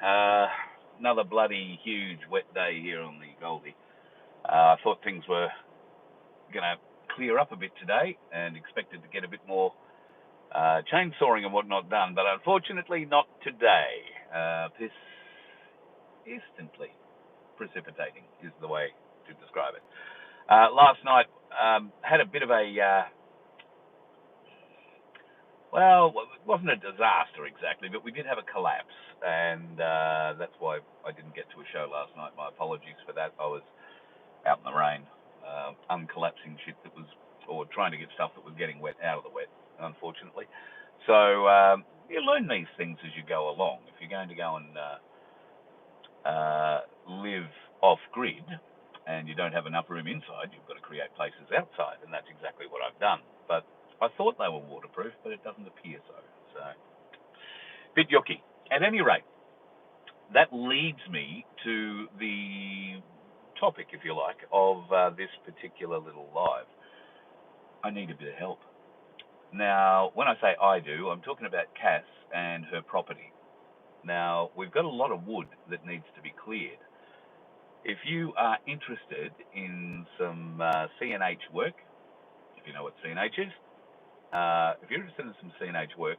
Uh, Another bloody huge wet day here on the Goldie. I thought things were going to clear up a bit today and expected to get a bit more chainsawing and whatnot done, but unfortunately not today. Persistently precipitating is the way to describe it. Last night had a bit of a well, it wasn't a disaster exactly, but we did have a collapse, and that's why I didn't get to a show last night. My apologies for that. I was out in the rain, uncollapsing shit that was, or trying to get stuff that was getting wet out of the wet, unfortunately. So you learn these things as you go along. If you're going to go and live off grid, and you don't have enough room inside, you've got to create places outside, and that's exactly what I've done. But I thought they were waterproof, but it doesn't appear so. So, bit yucky. At any rate, that leads me to the topic, if you like, of this particular little live. I need a bit of help. Now, when I say I do, I'm talking about Cass and her property. Now, we've got a lot of wood that needs to be cleared. If you are interested in some CNH work, if you know what CNH is, if you're interested in some CNH work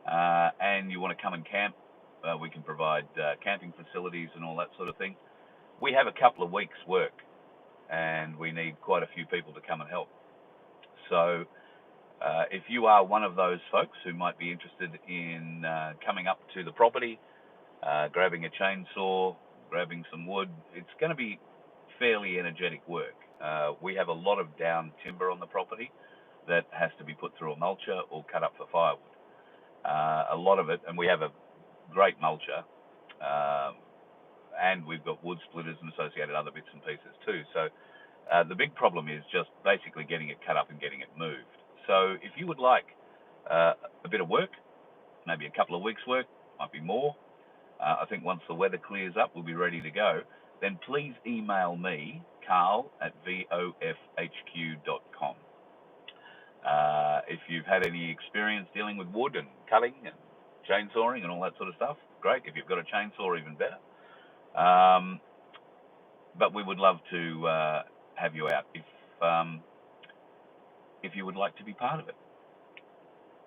and you want to come and camp, we can provide camping facilities and all that sort of thing. We have a couple of weeks' work, and we need quite a few people to come and help. So if you are one of those folks who might be interested in coming up to the property, grabbing a chainsaw, grabbing some wood, it's going to be fairly energetic work. We have a lot of down timber on the property that has to be put through a mulcher or cut up for firewood. A lot of it, and we have a great mulcher, and we've got wood splitters and associated other bits and pieces too. So the big problem is just basically getting it cut up and getting it moved. So if you would like a bit of work, maybe a couple of weeks' work, might be more, I think once the weather clears up, we'll be ready to go. Then please email me, carl@vofhq.com. If you've had any experience dealing with wood and cutting and chainsawing and all that sort of stuff, great. If you've got a chainsaw, even better. But we would love to have you out if you would like to be part of it.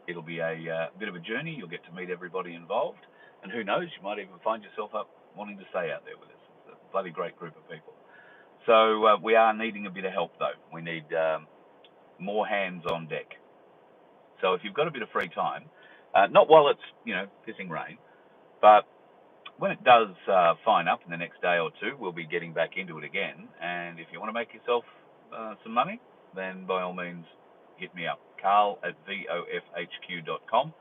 It'll be a bit of a journey. You'll get to meet everybody involved. And who knows, you might even find yourself up wanting to stay out there with us. It's a bloody great group of people. So we are needing a bit of help, though. We need more hands on deck. So if you've got a bit of free time, not while it's, pissing rain, but when it does fine up in the next day or two, we'll be getting back into it again. And if you want to make yourself some money, then by all means, hit me up, carl@vofhq.com,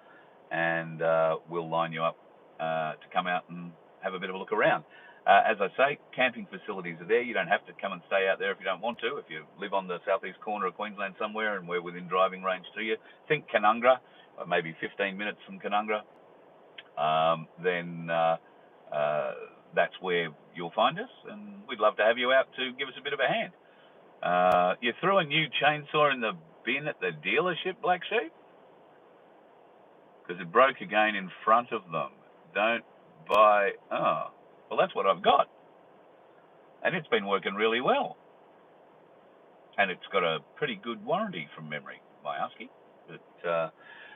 and we'll line you up to come out and have a bit of a look around. As I say, camping facilities are there. You don't have to come and stay out there if you don't want to. If you live on the southeast corner of Queensland somewhere and we're within driving range to you, think Canungra, maybe 15 minutes from Canungra, then that's where you'll find us, and we'd love to have you out to give us a bit of a hand. You threw a new chainsaw in the bin at the dealership, Black Sheep? Because it broke again in front of them. Don't buy... Oh, well, that's what I've got. And it's been working really well. And it's got a pretty good warranty from memory, my Husky. But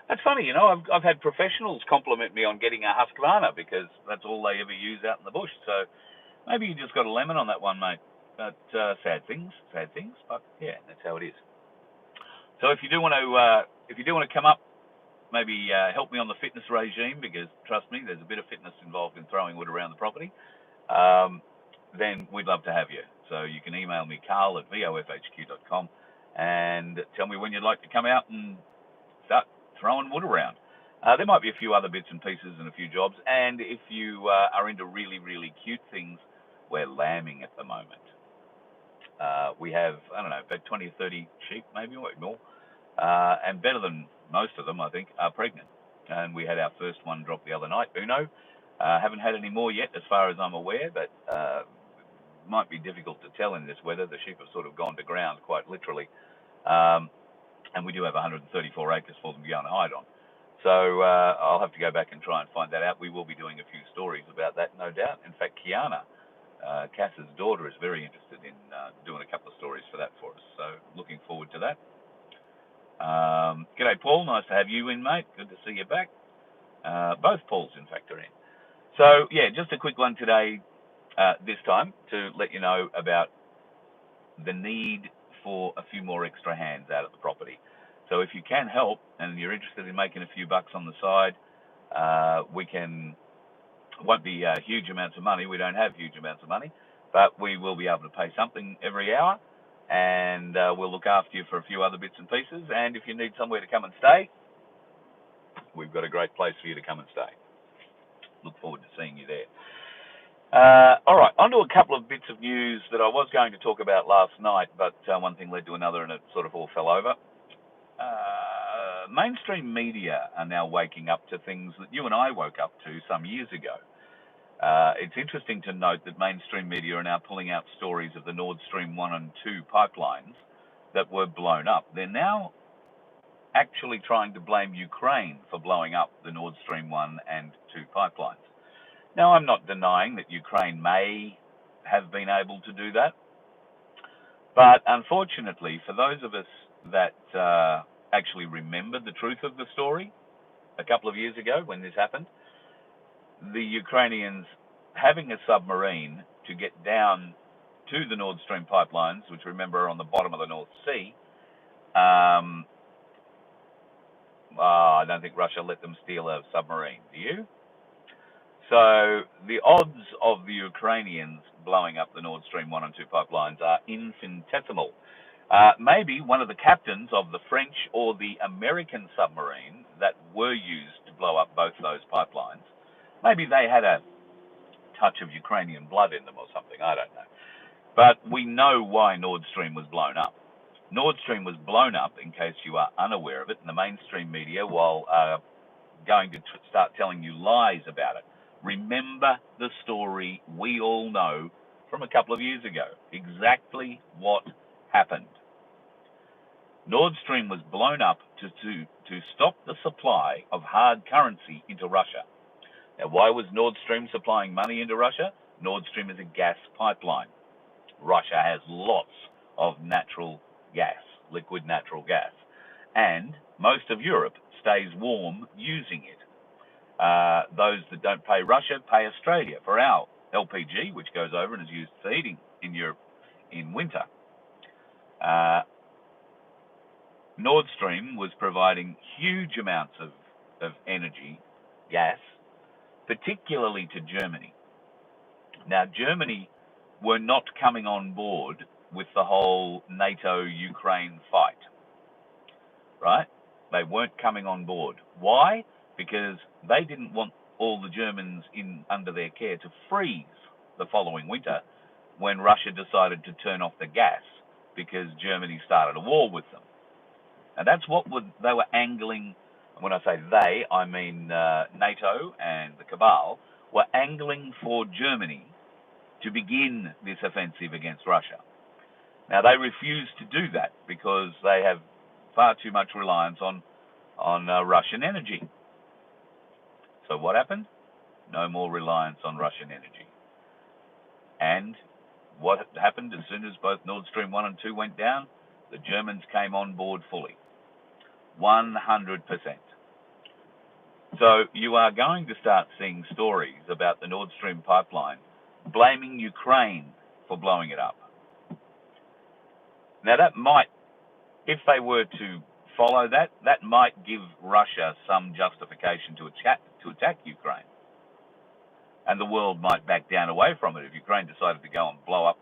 that's funny, I've had professionals compliment me on getting a Husqvarna because that's all they ever use out in the bush. So maybe you just got a lemon on that one, mate. But sad things, but yeah, that's how it is. So if you do want to come up, maybe help me on the fitness regime, because trust me, there's a bit of fitness involved in throwing wood around the property, then we'd love to have you. So you can email me, carl@vofhq.com, and tell me when you'd like to come out and start throwing wood around. There might be a few other bits and pieces and a few jobs, and if you are into really, really cute things, we're lambing at the moment. We have, about 20 or 30 sheep, maybe, or more, and better than most of them, I think, are pregnant. And we had our first one drop the other night, Uno. Haven't had any more yet, as far as I'm aware, but might be difficult to tell in this weather. The sheep have sort of gone to ground, quite literally. And we do have 134 acres for them to go and hide on. So I'll have to go back and try and find that out. We will be doing a few stories about that, no doubt. In fact, Kiana, Cass's daughter, is very interested in doing a couple of stories for that for us. So looking forward to that. G'day, Paul. Nice to have you in, mate. Good to see you back. Both Pauls, in fact, are in. So, yeah, just a quick one today, this time, to let you know about the need for a few more extra hands out at the property. So if you can help and you're interested in making a few bucks on the side, won't be huge amounts of money. We don't have huge amounts of money, but we will be able to pay something every hour, and we'll look after you for a few other bits and pieces. And if you need somewhere to come and stay, we've got a great place for you to come and stay. Look forward to seeing you there. All right, on to a couple of bits of news that I was going to talk about last night, but one thing led to another and it sort of all fell over. Mainstream media are now waking up to things that you and I woke up to some years ago. It's interesting to note that mainstream media are now pulling out stories of the Nord Stream 1 and 2 pipelines that were blown up. They're now actually trying to blame Ukraine for blowing up the Nord Stream 1 and 2 pipelines. Now, I'm not denying that Ukraine may have been able to do that, but unfortunately, for those of us that actually remember the truth of the story a couple of years ago when this happened, the Ukrainians having a submarine to get down to the Nord Stream pipelines, which remember are on the bottom of the North Sea, I don't think Russia let them steal a submarine. Do you? So the odds of the Ukrainians blowing up the Nord Stream 1 and 2 pipelines are infinitesimal. Maybe one of the captains of the French or the American submarine that were used to blow up both those pipelines, maybe they had a touch of Ukrainian blood in them or something, I don't know. But we know why Nord Stream was blown up. Nord Stream was blown up, in case you are unaware of it, in the mainstream media, while going to start telling you lies about it. Remember the story we all know from a couple of years ago. Exactly what happened. Nord Stream was blown up to stop the supply of hard currency into Russia. Now, why was Nord Stream supplying money into Russia? Nord Stream is a gas pipeline. Russia has lots of natural gas, liquid natural gas, and most of Europe stays warm using it. Those that don't pay Russia pay Australia for our LPG, which goes over and is used for heating in Europe in winter. Nord Stream was providing huge amounts of energy, gas, particularly to Germany. Now, Germany were not coming on board with the whole NATO-Ukraine fight, right? They weren't coming on board. Why? Because they didn't want all the Germans under their care to freeze the following winter when Russia decided to turn off the gas because Germany started a war with them. And that's what they were angling. When I say they, I mean NATO and the cabal were angling for Germany to begin this offensive against Russia. Now, they refused to do that because they have far too much reliance on Russian energy. So what happened? No more reliance on Russian energy. And what happened as soon as both Nord Stream 1 and 2 went down? The Germans came on board fully. 100%. So you are going to start seeing stories about the Nord Stream pipeline blaming Ukraine for blowing it up. Now that might, if they were to follow that, that might give Russia some justification to attack Ukraine. And the world might back down away from it if Ukraine decided to go and blow up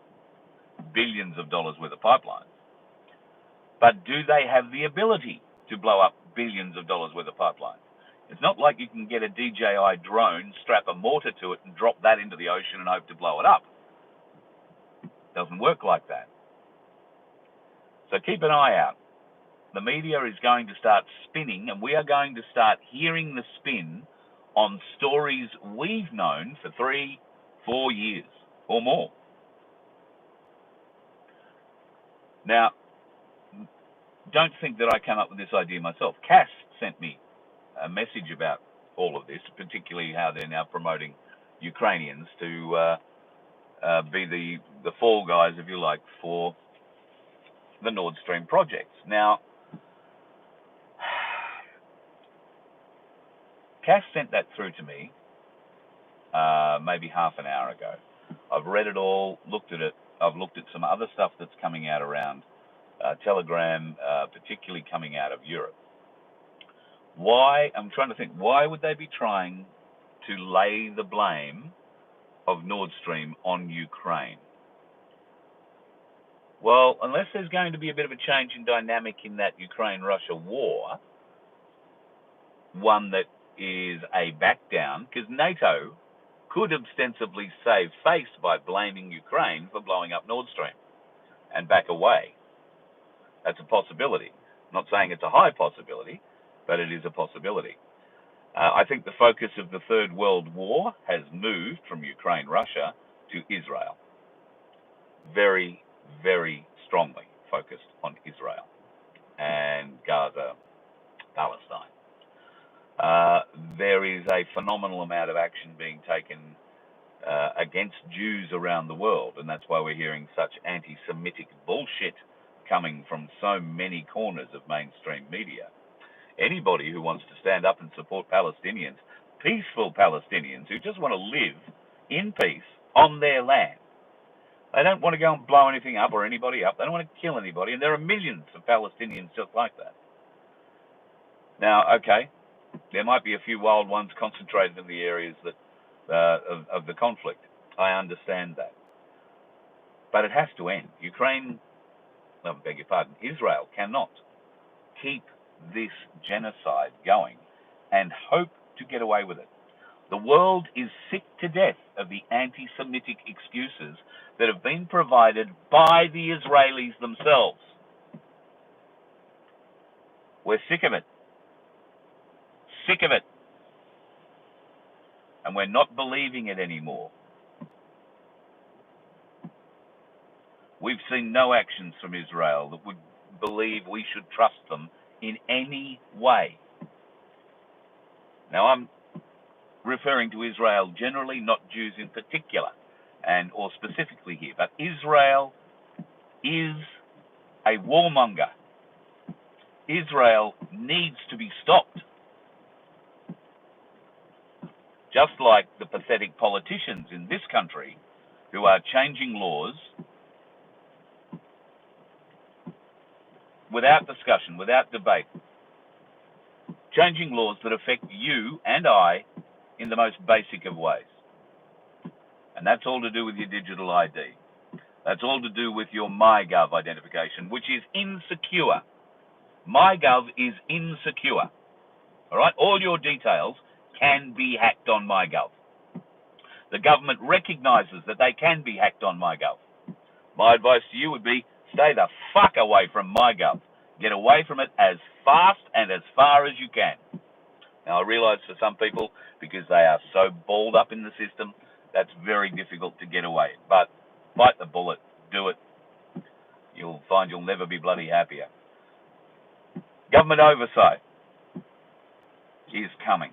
billions of dollars worth of pipelines. But do they have the ability to blow up billions of dollars worth of pipelines? It's not like you can get a DJI drone, strap a mortar to it, and drop that into the ocean and hope to blow it up. It doesn't work like that. So keep an eye out. The media is going to start spinning, and we are going to start hearing the spin on stories we've known for 3-4 years or more. Now, don't think that I came up with this idea myself. Cass sent me a message about all of this, particularly how they're now promoting Ukrainians to be the fall guys, if you like, for the Nord Stream projects. Now, Cass sent that through to me maybe half an hour ago. I've read it all, looked at it. I've looked at some other stuff that's coming out around Telegram, particularly coming out of Europe. Why? I'm trying to think, why would they be trying to lay the blame of Nord Stream on Ukraine? Well, unless there's going to be a bit of a change in dynamic in that Ukraine-Russia war, one that is a back down, because NATO could ostensibly save face by blaming Ukraine for blowing up Nord Stream and back away. That's a possibility. I'm not saying it's a high possibility, but it is a possibility. I think the focus of the Third World War has moved from Ukraine-Russia to Israel. Very, very strongly focused on Israel and Gaza, Palestine. There is a phenomenal amount of action being taken against Jews around the world, and that's why we're hearing such anti-Semitic bullshit coming from so many corners of mainstream media. Anybody who wants to stand up and support Palestinians, peaceful Palestinians who just want to live in peace on their land. They don't want to go and blow anything up or anybody up. They don't want to kill anybody, and there are millions of Palestinians just like that. Now, okay, there might be a few wild ones concentrated in the areas that of the conflict. I understand that. But it has to end. Ukraine, I beg your pardon, Israel cannot keep this genocide going and hope to get away with it. The world is sick to death of the anti-Semitic excuses that have been provided by the Israelis themselves. We're sick of it. Sick of it. And we're not believing it anymore. We've seen no actions from Israel that would believe we should trust them in any way. Now, I'm referring to Israel generally, not Jews in particular, or specifically here. But Israel is a warmonger. Israel needs to be stopped. Just like the pathetic politicians in this country who are changing laws without discussion, without debate, changing laws that affect you and I in the most basic of ways. And that's all to do with your digital ID. That's all to do with your MyGov identification, which is insecure. MyGov is insecure. All right? All your details can be hacked on MyGov. The government recognizes that they can be hacked on MyGov. My advice to you would be, stay the fuck away from MyGov. Get away from it as fast and as far as you can. Now, I realize for some people, because they are so balled up in the system, that's very difficult to get away. But bite the bullet. Do it. You'll find you'll never be bloody happier. Government oversight is coming.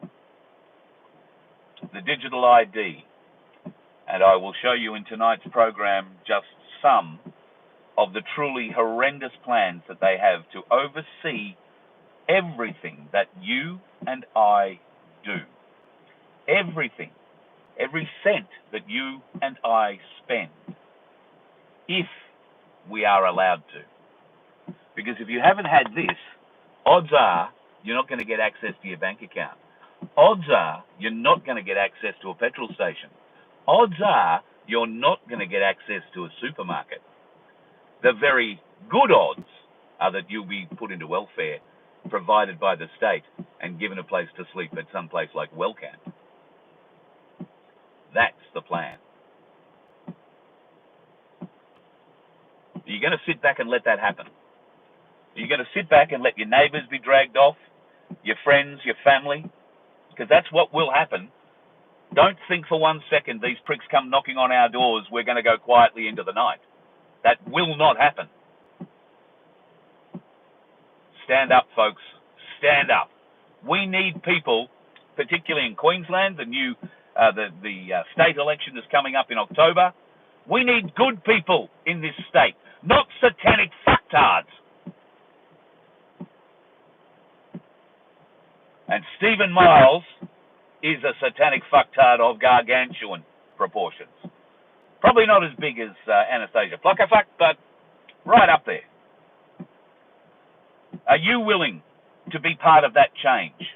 The digital ID, and I will show you in tonight's program just some of the truly horrendous plans that they have to oversee everything that you and I do. Everything. Every cent that you and I spend, if we are allowed to. Because if you haven't had this, odds are you're not going to get access to your bank account. Odds are you're not going to get access to a petrol station. Odds are you're not going to get access to a supermarket. The very good odds are that you'll be put into welfare provided by the state and given a place to sleep at some place like Wellcamp. That's the plan. Are you going to sit back and let that happen? Are you going to sit back and let your neighbours be dragged off? Your friends, your family? Because that's what will happen. Don't think for 1 second these pricks come knocking on our doors, we're going to go quietly into the night. That will not happen. Stand up, folks. Stand up. We need people, particularly in Queensland, the state election is coming up in October. We need good people in this state, not satanic fucktards. And Stephen Miles is a satanic fucktard of gargantuan proportions. Probably not as big as Anastasia Pluckerfuck, but right up there. Are you willing to be part of that change?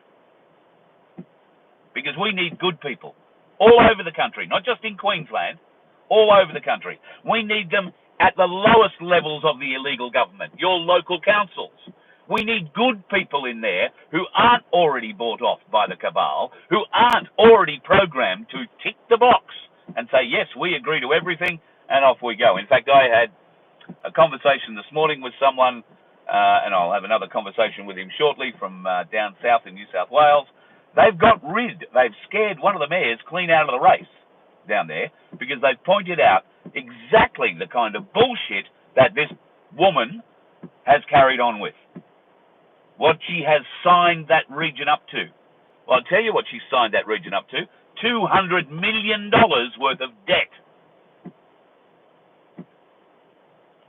Because we need good people all over the country, not just in Queensland, all over the country. We need them at the lowest levels of the illegal government, your local councils. We need good people in there who aren't already bought off by the cabal, who aren't already programmed to tick the box and say, yes, we agree to everything, and off we go. In fact, I had a conversation this morning with someone, and I'll have another conversation with him shortly, from down south in New South Wales. They've scared one of the mayors clean out of the race down there because they've pointed out exactly the kind of bullshit that this woman has carried on with. What she has signed that region up to. Well, I'll tell you what she signed that region up to. $200 million worth of debt.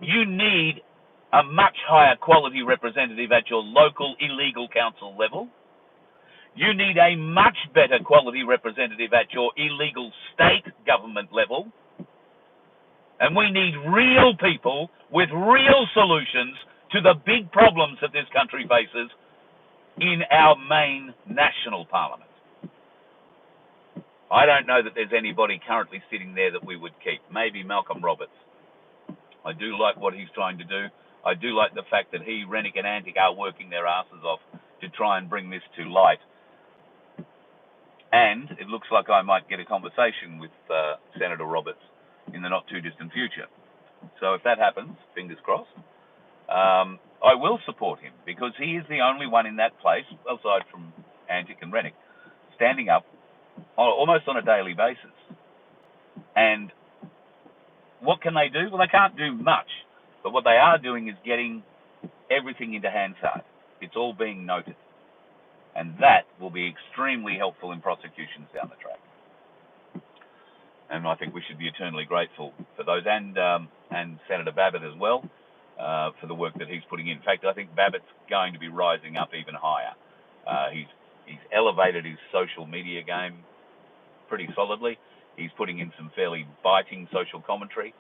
You need a much higher quality representative at your local illegal council level. You need a much better quality representative at your illegal state government level. And we need real people with real solutions to the big problems that this country faces in our main national parliament. I don't know that there's anybody currently sitting there that we would keep. Maybe Malcolm Roberts. I do like what he's trying to do. I do like the fact that he, Rennick and Antic are working their asses off to try and bring this to light. And it looks like I might get a conversation with Senator Roberts in the not too distant future. So if that happens, fingers crossed, I will support him, because he is the only one in that place, aside from Antic and Rennick, standing up almost on a daily basis. And what can they do? Well, they can't do much, but what they are doing is getting everything into Hansard. It's all being noted. And that will be extremely helpful in prosecutions down the track. And I think we should be eternally grateful for those, and Senator Babbitt as well, for the work that he's putting in. In fact, I think Babbitt's going to be rising up even higher. He's elevated his social media game pretty solidly. He's putting in some fairly biting social commentary.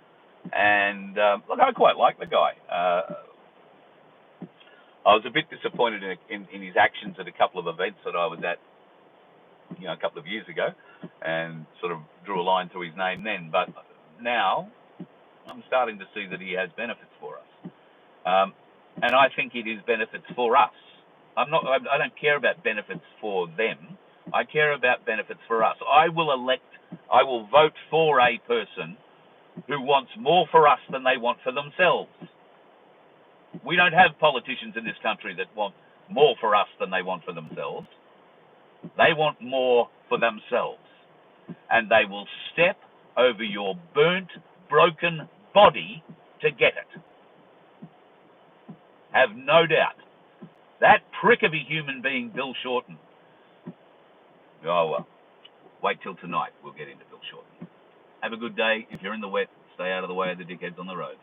And look, I quite like the guy. I was a bit disappointed in his actions at a couple of events that I was at, a couple of years ago, and sort of drew a line through his name then. But now I'm starting to see that he has benefits for us, and I think it is benefits for us. I don't care about benefits for them. I care about benefits for us. I will vote for a person who wants more for us than they want for themselves. We don't have politicians in this country that want more for us than they want for themselves. They want more for themselves. And they will step over your burnt, broken body to get it. Have no doubt. That prick of a human being, Bill Shorten. Oh, well. Wait till tonight. We'll get into Bill Shorten. Have a good day. If you're in the wet, stay out of the way of the dickheads on the road.